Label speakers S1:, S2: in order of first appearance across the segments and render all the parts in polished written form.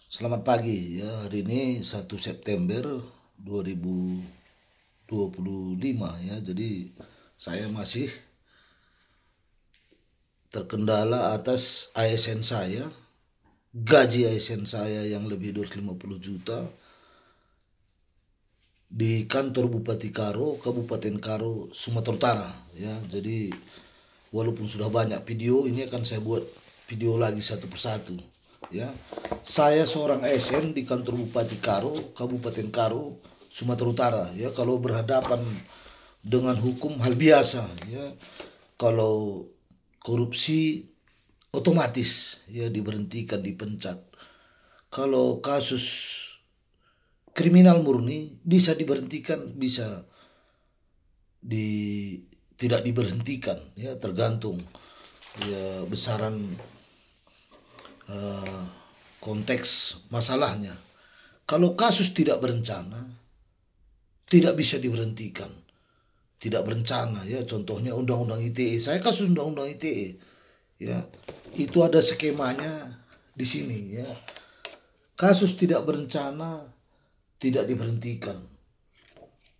S1: Selamat pagi ya, hari ini 1 September 2025 ya. Jadi saya masih terkendala atas ASN saya, gaji ASN saya yang lebih 250 juta di kantor Bupati Karo, Kabupaten Karo, Sumatera Utara ya. Jadi walaupun sudah banyak video, ini akan saya buat video lagi satu persatu ya. Saya seorang ASN di kantor Bupati Karo, Kabupaten Karo, Sumatera Utara ya. Kalau berhadapan dengan hukum hal biasa ya. Kalau korupsi otomatis ya diberhentikan, dipecat. Kalau kasus kriminal murni bisa diberhentikan, bisa di tidak diberhentikan ya, tergantung ya besaran konteks masalahnya. Kalau kasus tidak berencana, tidak bisa diberhentikan. Tidak berencana ya, contohnya undang-undang ITE. Saya kasus undang-undang ITE ya. Itu ada skemanya di sini ya. Kasus tidak berencana tidak diberhentikan.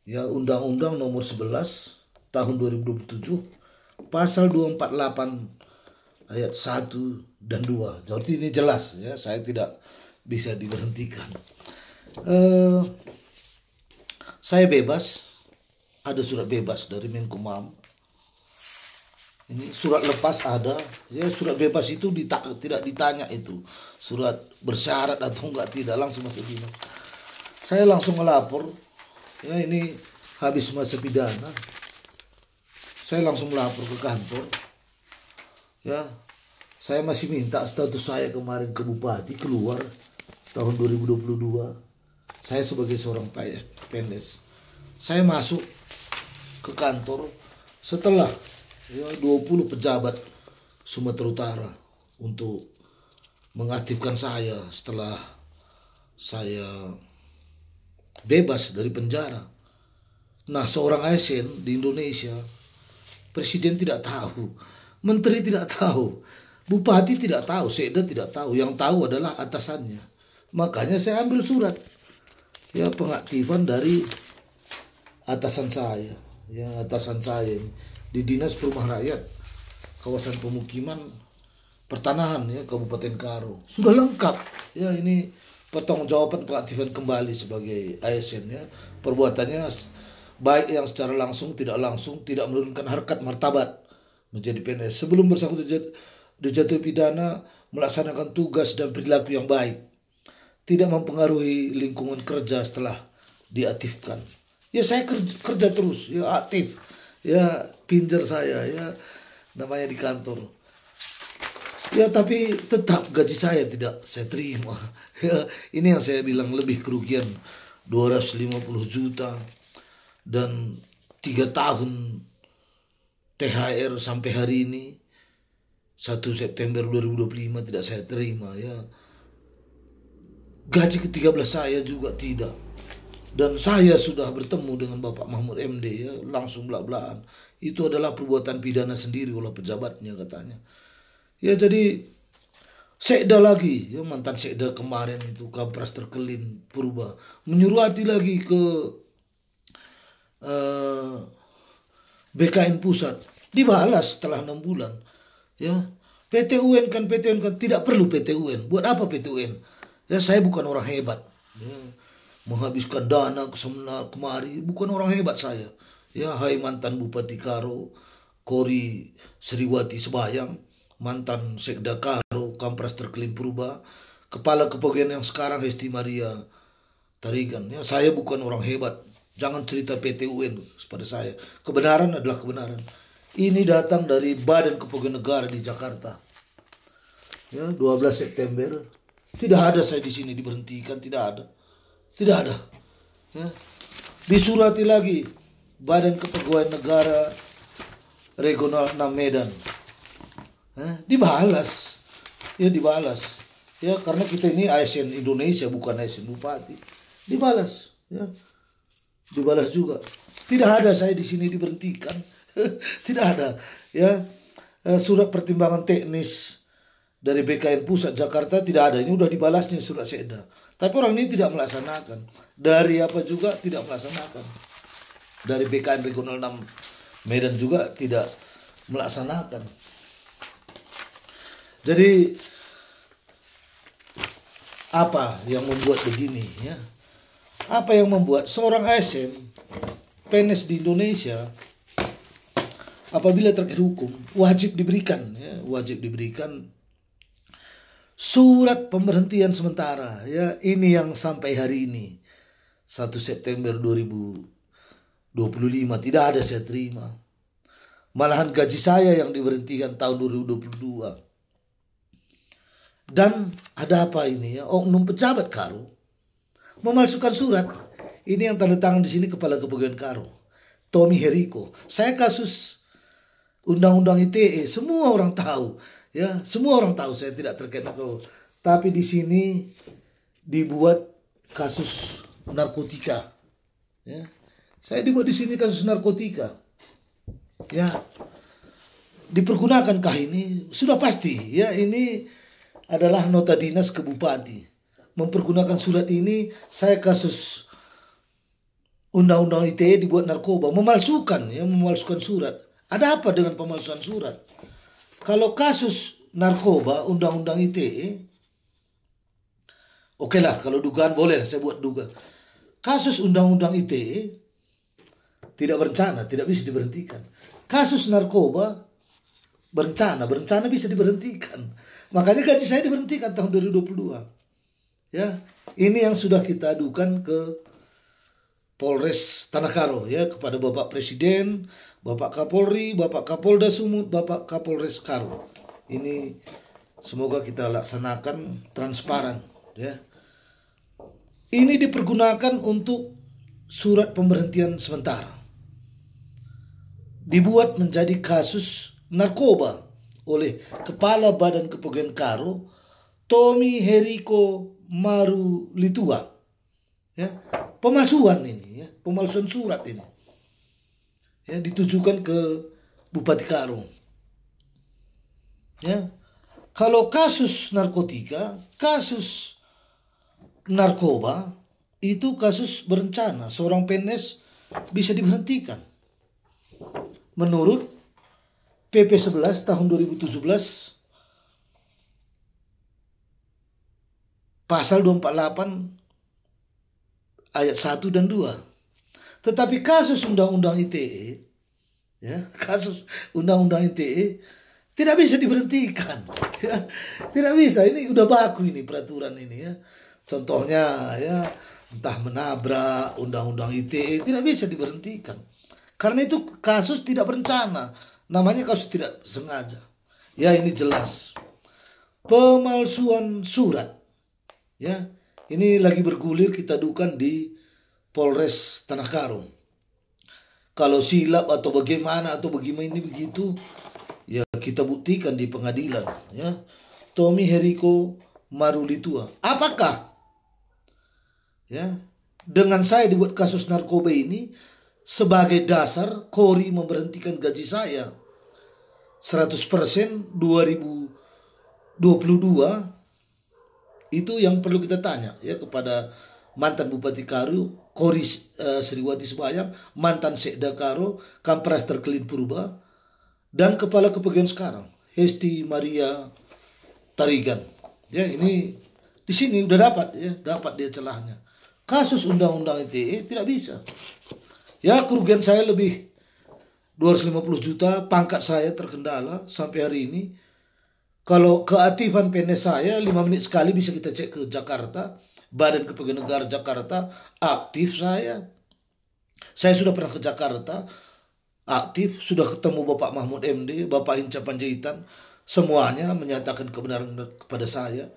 S1: Ya, Undang-Undang Nomor 11 Tahun 2027 Pasal 248 ayat 1 dan 2. Jadi ini jelas ya, saya tidak bisa diberhentikan. Saya bebas, ada surat bebas dari Menkumham. Ini surat lepas ada, ya surat bebas itu tidak ditanya itu surat bersyarat atau enggak, tidak, langsung masuk dinas. Saya langsung melapor, ya ini habis masa pidana, saya langsung melapor ke kantor, ya saya masih minta status saya kemarin ke bupati keluar tahun 2022. Saya sebagai seorang PNS, saya masuk ke kantor setelah ya 20 pejabat Sumatera Utara untuk mengaktifkan saya setelah saya bebas dari penjara. Nah, seorang ASN di Indonesia, presiden tidak tahu, menteri tidak tahu, bupati tidak tahu, sekda tidak tahu. Yang tahu adalah atasannya. Makanya saya ambil surat ya pengaktifan dari atasan saya, ya atasan saya ini di Dinas Perumahan Rakyat Kawasan Pemukiman Pertanahan ya Kabupaten Karo. Sudah lengkap ya, ini pertanggungjawaban pengaktifan kembali sebagai ASN ya. Perbuatannya baik yang secara langsung tidak langsung tidak menurunkan harkat martabat menjadi PNS. Sebelum bersangkutan dijatuhi pidana, melaksanakan tugas dan perilaku yang baik, tidak mempengaruhi lingkungan kerja setelah diaktifkan. Ya saya kerja terus, ya aktif, ya pinjar saya, ya namanya di kantor. Ya tapi tetap gaji saya tidak saya terima. Ya, ini yang saya bilang lebih kerugian 250 juta dan 3 tahun THR sampai hari ini 1 September 2025 tidak saya terima ya. Gaji ke-13 saya juga tidak. Dan saya sudah bertemu dengan Bapak Mahmud MD ya, langsung belak-belakan. Itu adalah perbuatan pidana sendiri oleh pejabatnya katanya. Ya jadi sekda lagi, ya mantan sekda kemarin itu Kampras Terkelin Purba menyuruhati lagi ke BKN pusat, dibalas setelah 6 bulan. Ya PT UN kan tidak perlu PT UN. Buat apa PT UN? Ya saya bukan orang hebat. Ya, menghabiskan dana ke sana kemari, bukan orang hebat saya. Ya, hai mantan Bupati Karo, Kori Sriwati Sebayang, mantan Sekda Karo, Kampras Terkelin Purba, Kepala Kepogian yang sekarang Hesti Maria Tarigan. Ya, saya bukan orang hebat. Jangan cerita PT UN kepada saya. Kebenaran adalah kebenaran. Ini datang dari Badan Kepegawaian Negara di Jakarta. Ya, 12 September. Tidak ada saya di sini diberhentikan, tidak ada. Tidak ada. Ya. Disurati lagi Badan Kepegawaian Negara Regional 6 Medan. Dibalas. Ya dibalas. Ya karena kita ini ASN Indonesia bukan ASN Bupati. Dibalas. Ya. Dibalas juga. Tidak ada saya di sini diberhentikan. Tidak ada. Ya. Surat pertimbangan teknis dari BKN Pusat Jakarta tidak ada. Ini udah dibalasnya surat Sekda. Tapi orang ini tidak melaksanakan. Dari apa juga tidak melaksanakan. Dari BKN Regional 6 Medan juga tidak melaksanakan. Jadi apa yang membuat begini ya? Apa yang membuat seorang ASN PNS di Indonesia apabila terkait hukum wajib diberikan ya, wajib diberikan surat pemberhentian sementara ya. Ini yang sampai hari ini 1 September 2025 tidak ada saya terima. Malahan gaji saya yang diberhentikan tahun 2022. Dan ada apa ini ya? Oknum pejabat Karo memalsukan surat. Ini yang tanda tangan di sini Kepala Kepegawaian Karo, Tommy Heriko. Saya kasus Undang-Undang ITE, semua orang tahu, ya, semua orang tahu saya tidak terkait narkoba. Tapi di sini dibuat kasus narkotika, ya. Saya dibuat di sini kasus narkotika, ya. Dipergunakankah ini? Sudah pasti, ya. Ini adalah nota dinas ke bupati. Mempergunakan surat ini, saya kasus Undang-Undang ITE dibuat narkoba, memalsukan surat. Ada apa dengan pemalsuan surat? Kalau kasus narkoba Undang-Undang ITE, oke lah, kalau dugaan boleh saya buat duga. Kasus Undang-Undang ITE tidak berencana, tidak bisa diberhentikan. Kasus narkoba berencana bisa diberhentikan. Makanya gaji saya diberhentikan tahun 2022. Ya, ini yang sudah kita adukan ke Polres Tanah Karo ya, kepada Bapak Presiden, Bapak Kapolri, Bapak Kapolda Sumut, Bapak Kapolres Karo. Ini semoga kita laksanakan transparan ya. Ini dipergunakan untuk surat pemberhentian sementara. Dibuat menjadi kasus narkoba oleh Kepala Badan Kepegawaian Karo, Tommy Heriko Marulitua. Ya, pemalsuan ini ya, pemalsuan surat ini. Ya, ditujukan ke Bupati Karo. Ya. Kalau kasus narkotika, kasus narkoba itu kasus berencana, seorang PNS bisa diberhentikan. Menurut PP 11 tahun 2017 pasal 248 ayat 1 dan 2. Tetapi kasus Undang-Undang ITE ya, kasus Undang-Undang ITE tidak bisa diberhentikan ya. Tidak bisa, ini udah baku ini peraturan ini ya. Contohnya ya, entah menabrak Undang-Undang ITE tidak bisa diberhentikan. Karena itu kasus tidak berencana. Namanya kasus tidak sengaja. Ya, ini jelas. Pemalsuan surat. Ya, ini lagi bergulir kita adukan di Polres Tanah Karo. Kalau silap atau bagaimana ini begitu, ya kita buktikan di pengadilan. Ya, Tommy Heriko Marulitua. Apakah ya dengan saya dibuat kasus narkoba ini sebagai dasar Kori memberhentikan gaji saya 100% 2022, itu yang perlu kita tanya ya kepada mantan Bupati Karo, Kori Sriwati Sembayang, mantan Sekda Karo, Kampres Terkelin Purba, dan Kepala Kepegawaian sekarang, Hesti Maria Tarigan. Ya, ini di sini udah dapat dia celahnya. Kasus Undang-Undang ITE tidak bisa. Ya, kerugian saya lebih 250 juta, pangkat saya terkendala sampai hari ini. Kalau keaktifan PNS saya 5 menit sekali bisa kita cek ke Jakarta, Badan Kepegawaian Negara Jakarta, aktif saya. Saya sudah pernah ke Jakarta, aktif, sudah ketemu Bapak Mahmud MD, Bapak Hinca Panjaitan, semuanya menyatakan kebenaran kepada saya.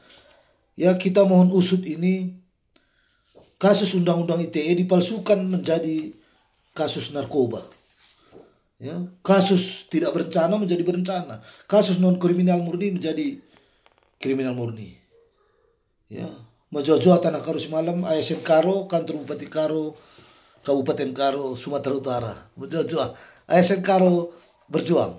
S1: Ya, kita mohon usut ini, kasus Undang-Undang ITE dipalsukan menjadi kasus narkoba. Ya, kasus tidak berencana menjadi berencana. Kasus non kriminal murni menjadi kriminal murni. Ya, Majojo Tanah Karo semalam, ASN Karo, kantor Bupati Karo, Kabupaten Karo, Sumatera Utara. Majojo ASN Karo berjuang.